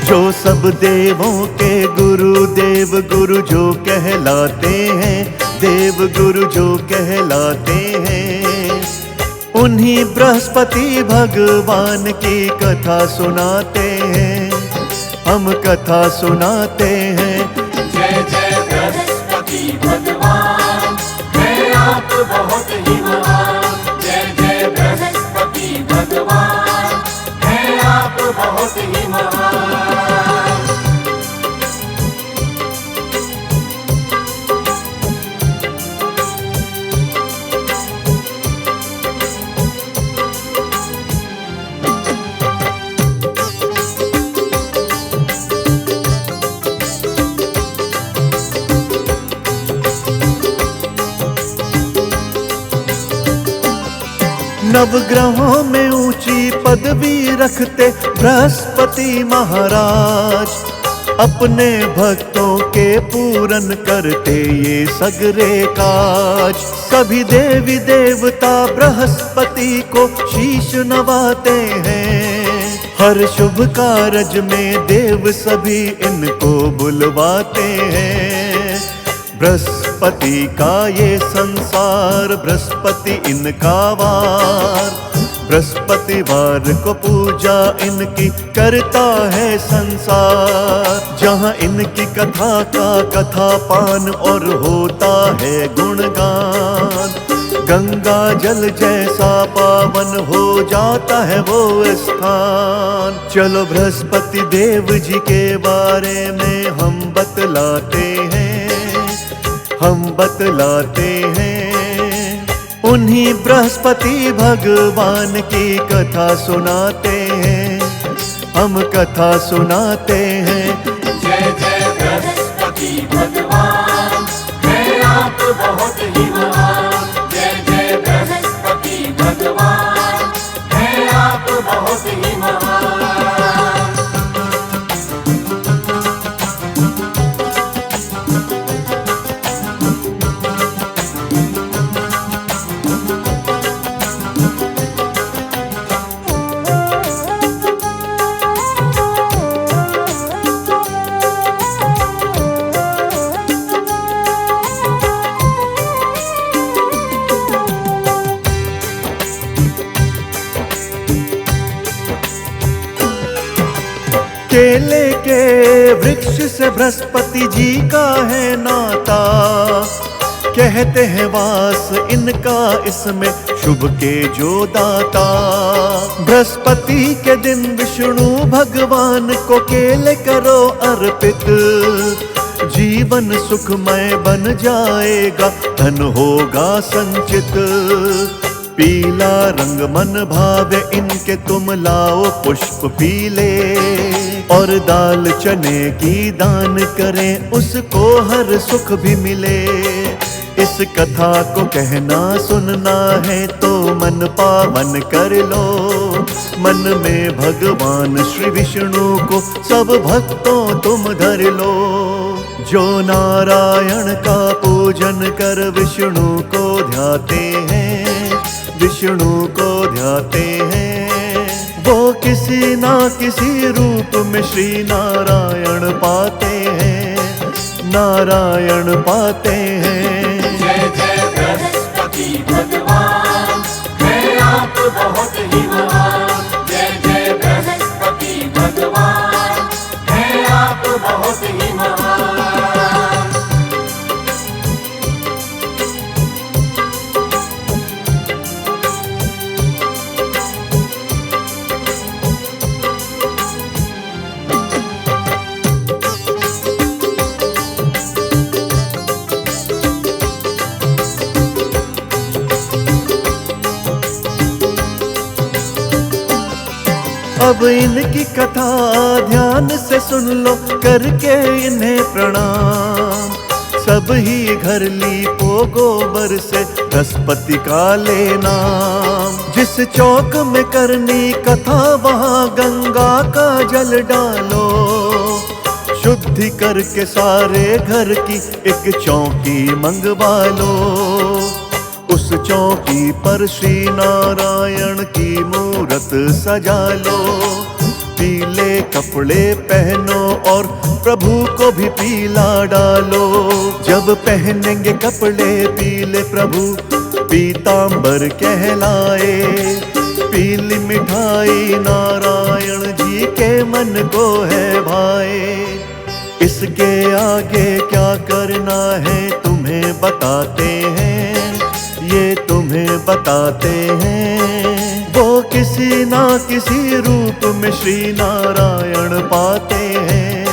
जो सब देवों के गुरु देव गुरु जो कहलाते हैं, देव गुरु जो कहलाते हैं, उन्हीं बृहस्पति भगवान की कथा सुनाते हैं, हम कथा सुनाते हैं। जय जय बृहस्पति भगवान, है आप बहुत ही महान। जय जय बृहस्पति भगवान, है आप बहुत ही महान। नवग्रहों में ऊंची पदवी रखते बृहस्पति महाराज, अपने भक्तों के पूरन करते ये सगरे काज। सभी देवी देवता बृहस्पति को शीश नवाते हैं, हर शुभ कारज में देव सभी इनको बुलवाते हैं। बृहस्पति का ये संसार, बृहस्पति इनका वार, बृहस्पतिवार को पूजा इनकी करता है संसार। जहाँ इनकी कथा का कथा पान और होता है गुणगान, गंगा जल जैसा पावन हो जाता है वो स्थान। चलो बृहस्पति देव जी के बारे में हम बतलाते हैं, हम बतलाते हैं। उन्हीं बृहस्पति भगवान की कथा सुनाते हैं, हम कथा सुनाते हैं। जय जय बृहस्पति भगवान, है आप बहुत ही महान। जय जय बृहस्पति भगवान, है आप बहुत ही महान। केले के वृक्ष से बृहस्पति जी का है नाता, कहते हैं वास इनका इसमें शुभ के जो दाता। बृहस्पति के दिन विष्णु भगवान को केले करो अर्पित, जीवन सुखमय बन जाएगा, धन होगा संचित। पीला रंग मन भावे इनके तुम लाओ पुष्प पीले, और दाल चने की दान करें उसको हर सुख भी मिले। इस कथा को कहना सुनना है तो मन पावन कर लो, मन में भगवान श्री विष्णु को सब भक्तों तुम धर लो। जो नारायण का पूजन कर विष्णु को ध्याते हैं, विष्णु को ध्याते हैं, वो किसी ना किसी रूप में श्री नारायण पाते हैं, नारायण पाते हैं। जय जय बृहस्पति भगवान, है आप बहुत ही महान। जय जय बृहस्पति भगवान, है आप बहुत ही महान। अब इनकी कथा ध्यान से सुन लो, करके इन्हें प्रणाम। सब ही घर लीपो गोबर से बृहस्पति का लेना। जिस चौक में करनी कथा वहाँ गंगा का जल डालो, शुद्धि करके सारे घर की एक चौकी मंगवा लो। उस चौकी पर श्री नारायण की मूरत सजा लो। पीले कपड़े पहनो और प्रभु को भी पीला डालो। जब पहनेंगे कपड़े पीले प्रभु पीतांबर कहलाए। पीली मिठाई नारायण जी के मन को है भाए। इसके आगे क्या करना है तुम्हें बताते हैं, ये तुम्हें बताते हैं। वो किसी ना किसी रूप में श्री नारायण पाते हैं,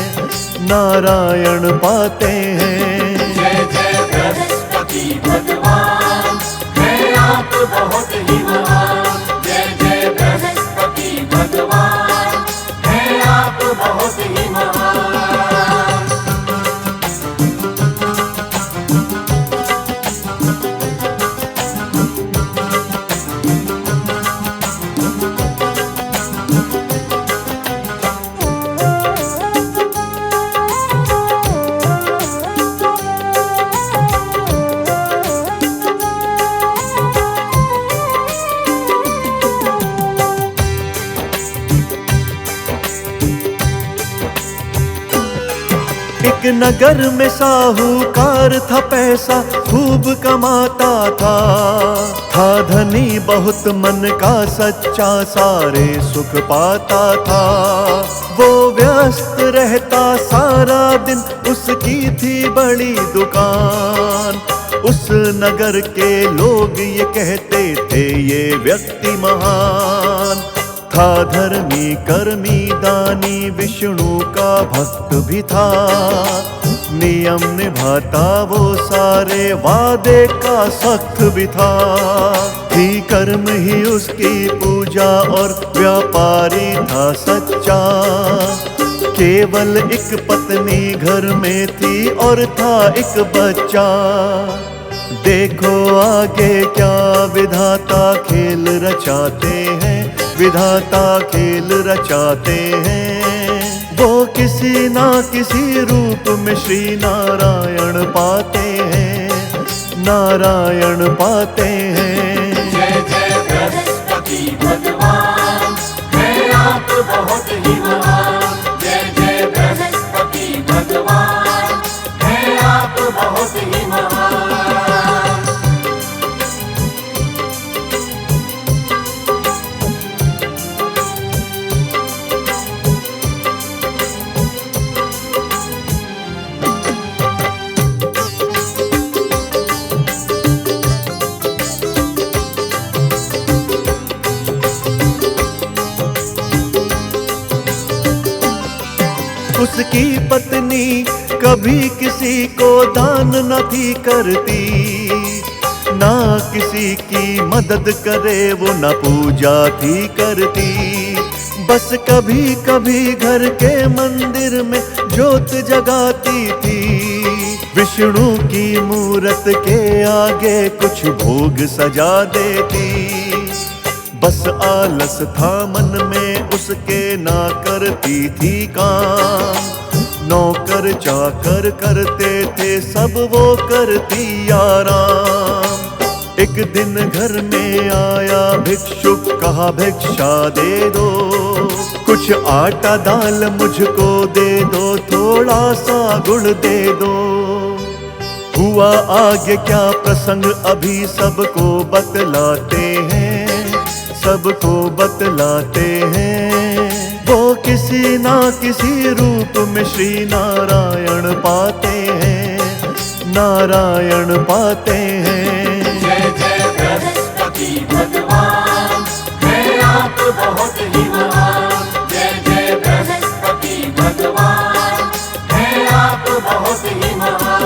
नारायण पाते हैं। जय जय बृहस्पति भगवान, है आप बहुत ही महान। जय जय बृहस्पति भगवान, है आप बहुत ही महान। एक नगर में साहूकार था, पैसा खूब कमाता था धनी बहुत मन का सच्चा, सारे सुख पाता था। वो व्यस्त रहता सारा दिन, उसकी थी बड़ी दुकान। उस नगर के लोग ये कहते थे ये व्यक्ति महान था। धर्मी कर्मी दानी विष्णु का भक्त भी था। नियम निभाता वो सारे, वादे का सख्त भी था। थी कर्म ही उसकी पूजा और व्यापारी था सच्चा। केवल एक पत्नी घर में थी और था एक बच्चा। देखो आगे क्या विधाता खेल रचाते हैं, विधाता खेल रचाते हैं। वो किसी ना किसी रूप में श्री नारायण पाते हैं, नारायण पाते हैं। जय जय बृहस्पति भगवान, है आप बहुत ही महान। जय जय बृहस्पति भगवान, है आप बहुत ही महान। उसकी पत्नी कभी किसी को दान न थी करती, ना किसी की मदद करे वो न पूजा थी करती। बस कभी कभी घर के मंदिर में ज्योत जगाती थी। विष्णु की मूरत के आगे कुछ भोग सजा देती। बस आलस था मन में उसके, ना करती थी काम। नौकर चाकर करते थे सब, वो करती आराम। एक दिन घर में आया भिक्षुक, कहा भिक्षा दे दो। कुछ आटा दाल मुझको दे दो, थोड़ा सा गुड़ दे दो। हुआ आगे क्या प्रसंग अभी सबको बतलाते हैं, सबको बतलाते हैं। वो किसी ना किसी रूप में श्री नारायण पाते हैं, नारायण पाते हैं। जय जय बृहस्पति भगवान, है आप बहुत ही महान। जय जय बृहस्पति भगवान, है आप बहुत ही महान।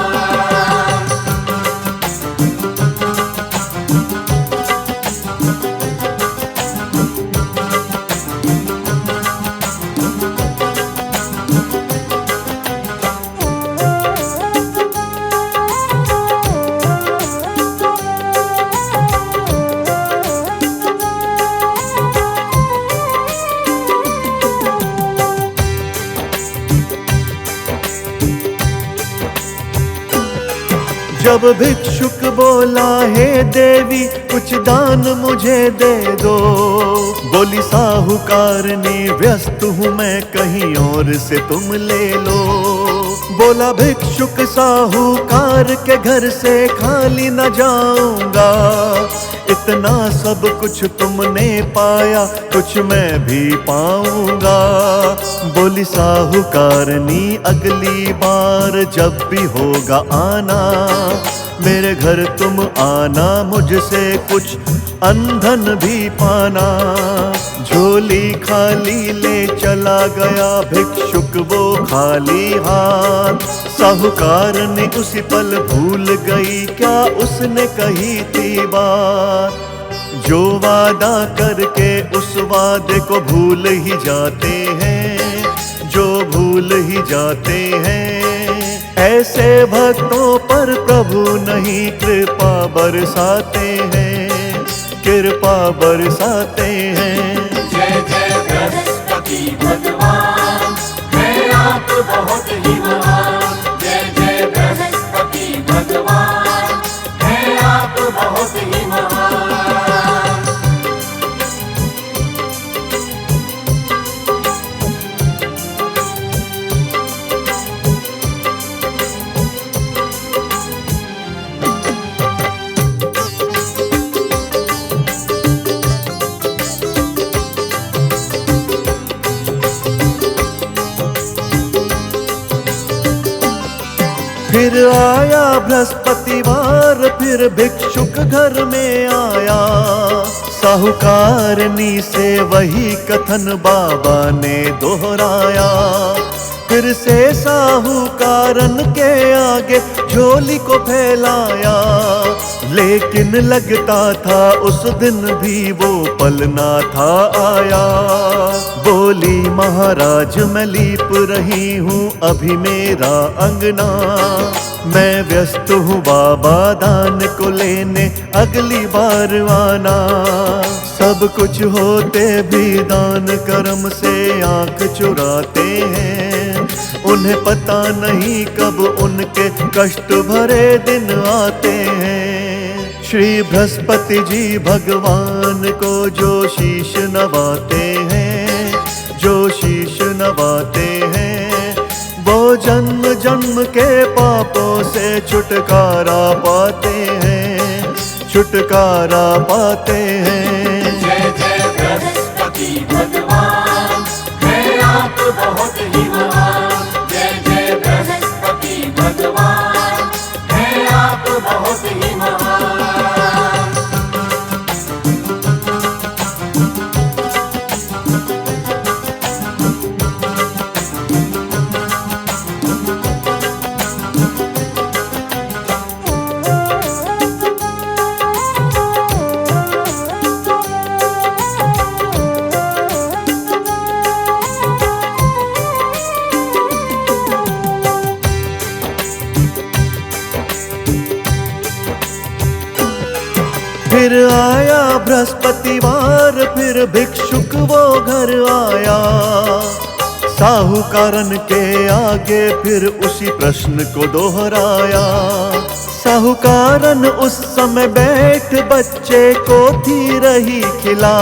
जब भिक्षुक बोला, हे देवी कुछ दान मुझे दे दो, बोली साहूकारनी व्यस्त हूँ मैं, कहीं और से तुम ले लो। बोला भिक्षुक साहूकार के घर से खाली न जाऊंगा, इतना सब कुछ तुमने पाया कुछ मैं भी पाऊंगा। बोली साहूकारनी अगली बार जब भी होगा आना, मेरे घर तुम आना, मुझसे कुछ अंधन भी पाना। झोली खाली ले चला गया भिक्षुक वो खाली हाथ, साहूकारनी उसी पल भूल गई क्या उसने कही थी बात। जो वादा करके उस वादे को भूल ही जाते हैं, जो भूल ही जाते हैं, ऐसे भक्तों पर प्रभु नहीं कृपा बरसाते हैं, कृपा बरसाते हैं। जय जय बृहस्पति भगवान, है आप बहुत ही महान। जय जय बृहस्पति भगवान, है आप बहुत ही महान। फिर आया बृहस्पतिवार, फिर भिक्षुक घर में आया, साहूकारनी से वही कथन बाबा ने दोहराया। फिर से साहूकारन के आगे झोली को फैलाया, लेकिन लगता था उस दिन भी वो पल ना था आया। बोली महाराज मैं लीप रही हूँ अभी मेरा अंगना, मैं व्यस्त हूँ बाबा दान को लेने अगली बार आना। सब कुछ होते भी दान कर्म से आंख चुराते हैं, उन्हें पता नहीं कब उनके कष्ट भरे दिन आते हैं। श्री बृहस्पति जी भगवान को जो शीश नवाते हैं, जो शीश नवाते हैं, वो जन्म जन्म के पापों से छुटकारा पाते हैं, छुटकारा पाते हैं। जय जय बृहस्पति भगवान, है आप बहुत ही महान। जय जय बृहस्पति भगवान, है आप बहुत ही महान। फिर आया बृहस्पतिवार, फिर भिक्षुक वो घर आया, साहूकारन के आगे फिर उसी प्रश्न को दोहराया। साहूकारन उस समय बैठ बच्चे को थी रही खिला,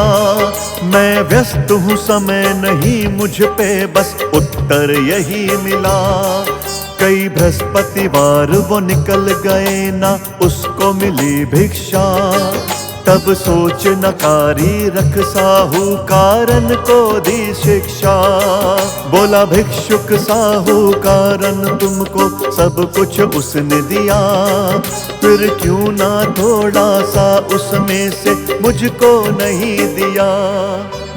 मैं व्यस्त हूँ समय नहीं मुझ पे, बस उत्तर यही मिला। कई बृहस्पतिवार वो निकल गए ना उसको मिली भिक्षा, तब सोच नकारी रख साहूकारन को दी शिक्षा। बोला भिक्षुक साहूकारन तुमको सब कुछ उसने दिया, फिर क्यों ना थोड़ा सा उसमें से मुझको नहीं दिया।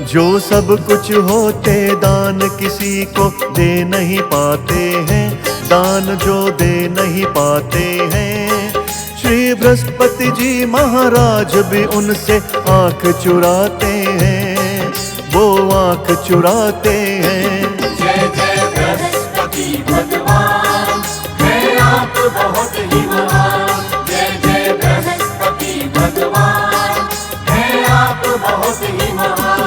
जो सब कुछ होते दान किसी को दे नहीं पाते हैं, दान जो दे नहीं पाते हैं। श्री बृहस्पति जी महाराज भी उनसे आंख चुराते हैं, वो आंख चुराते हैं। जय जय बृहस्पति भगवान, है आप बहुत ही महान। जय जय बृहस्पति भगवान, है आप बहुत ही महान।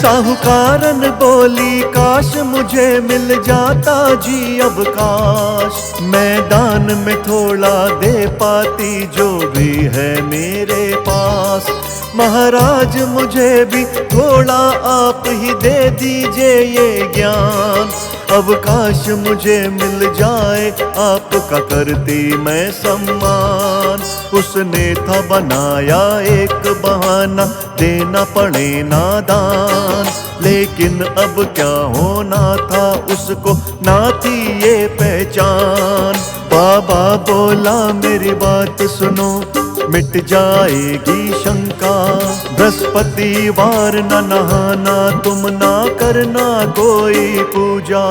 साहूकारन बोली काश मुझे मिल जाता जी अब काश, मैदान में थोड़ा दे पाती जो भी है मेरे पास। महाराज मुझे भी थोड़ा आप ही दे दीजिए ये ज्ञान, अब काश मुझे मिल जाए आपका करती मैं सम्मान। उसने था बनाया एक बहाना देना पड़े नादान, लेकिन अब क्या होना था उसको ना थी ये पहचान। बाबा बोला मेरी बात सुनो मिट जाएगी शंका, बृहस्पतिवार न नहाना तुम ना करना कोई पूजा।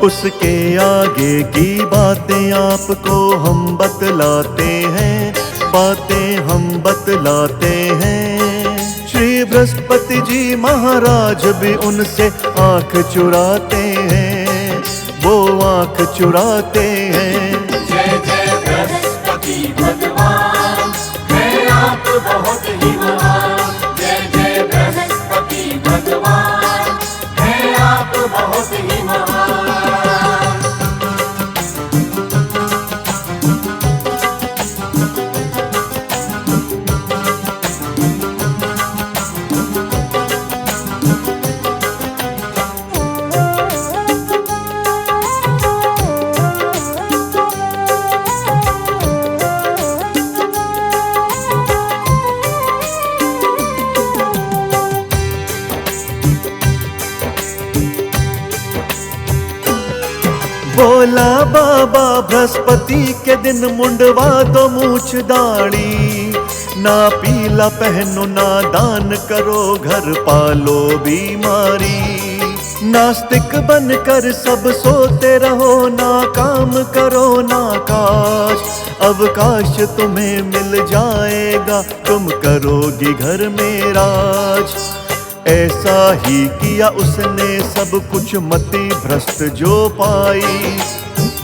उसके आगे की बातें आपको हम बतलाते हैं, बातें हम बतलाते हैं। श्री बृहस्पति जी महाराज भी उनसे आंख चुराते हैं, वो आंख चुराते हैं। जय जय बृहस्पति भगवान, है आप बहुत ही महान। जय जय बृहस्पति भगवान, है आप बहुत ही महान। बोला बाबा बृहस्पति के दिन मुंडवा दो मूछ दाढ़ी, ना पीला पहनो ना दान करो घर पालो बीमारी। नास्तिक बनकर सब सोते रहो ना काम करो ना काश, अवकाश तुम्हें मिल जाएगा तुम करोगी घर में राज। ऐसा ही किया उसने सब कुछ मति भ्रष्ट जो पाई,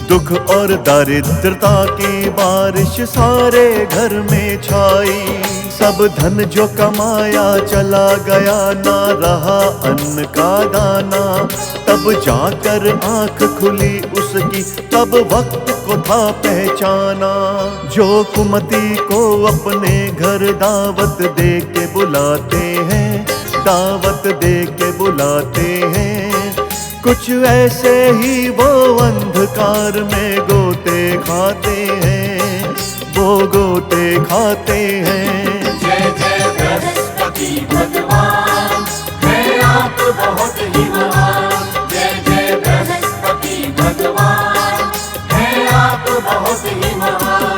दुख और दारिद्रता की बारिश सारे घर में छाई। सब धन जो कमाया चला गया ना रहा अन्न का दाना, तब जाकर आंख खुली उसकी तब वक्त को था पहचाना। जो कुमति को अपने घर दावत दे के बुलाते हैं, दावत दे के बुलाते हैं, कुछ ऐसे ही वो अंधकार में गोते खाते हैं, वो गोते खाते हैं। जय जय बृहस्पति भगवान, है आप बहुत ही महान। जय जय बृहस्पति भगवान, है आप बहुत ही महान।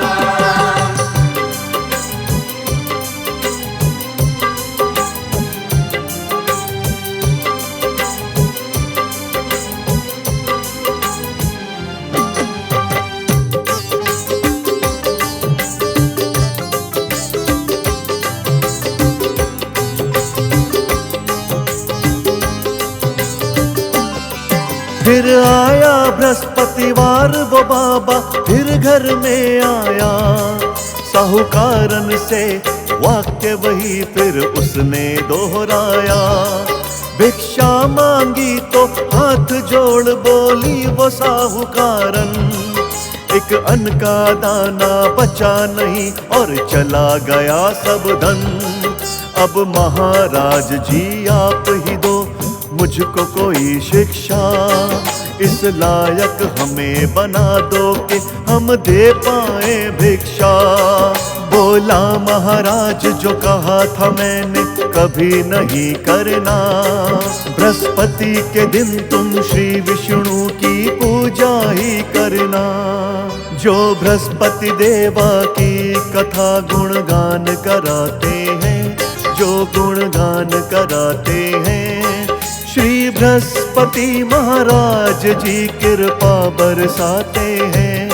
फिर आया बृहस्पतिवार वो बाबा फिर घर में आया, साहूकारन से वाक्य वही फिर उसने दोहराया। भिक्षा मांगी तो हाथ जोड़ बोली वो साहूकारन, एक अन्न का दाना बचा नहीं और चला गया सब धन। अब महाराज जी आप ही दो मुझको कोई शिक्षा, इस लायक हमें बना दो कि हम दे पाए भिक्षा। बोला महाराज जो कहा था मैंने कभी नहीं करना, बृहस्पति के दिन तुम श्री विष्णु की पूजा ही करना। जो बृहस्पति देवा की कथा गुणगान कराते हैं, जो गुणगान कराते हैं, श्री बृहस्पति महाराज जी कृपा बरसाते हैं,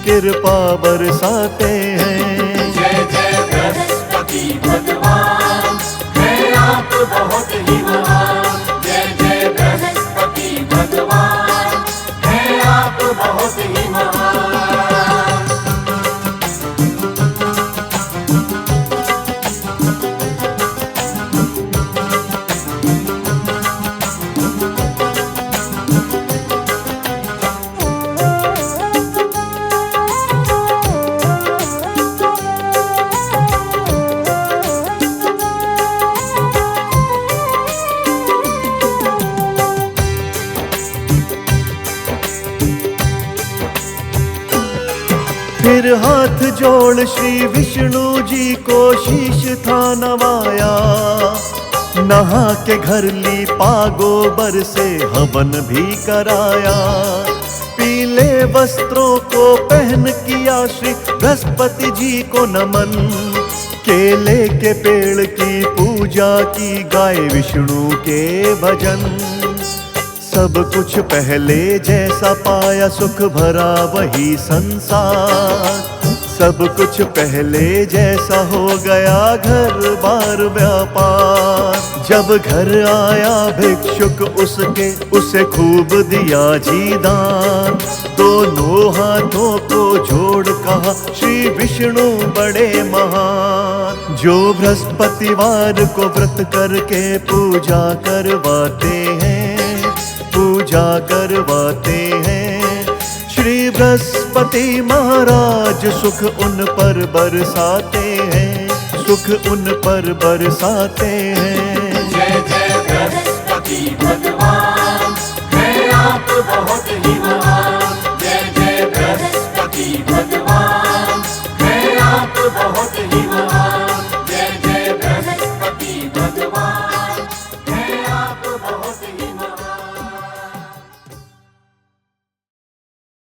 कृपा बरसाते हैं। जय जय बृहस्पति भगवान, है आप बहुत ही महान। जय जय बृहस्पति भगवान, है आप बहुत ही महान। फिर हाथ जोड़ श्री विष्णु जी को शीश था नवाया। नहा के घर ली पा गोबर से हवन भी कराया। पीले वस्त्रों को पहन किया श्री बृहस्पति जी को नमन। केले के पेड़ की पूजा की, गाय विष्णु के भजन। सब कुछ पहले जैसा पाया, सुख भरा वही संसार। सब कुछ पहले जैसा हो गया, घर बार व्यापार। जब घर आया भिक्षुक उसे खूब दिया जी दान। दोनों हाथों को जोड़ कहा, श्री विष्णु बड़े महान। जो बृहस्पतिवार को व्रत करके पूजा करवाते हैं, पूजा करवाते हैं, श्री बृहस्पति महाराज सुख उन पर बरसाते हैं, सुख उन पर बरसाते हैं। जय जय बृहस्पति भगवान, हैं आप बहुत ही महान। जय जय बृहस्पति भगवान, हैं आप बहुत ही महान। जय जय बृहस्पति भगवान।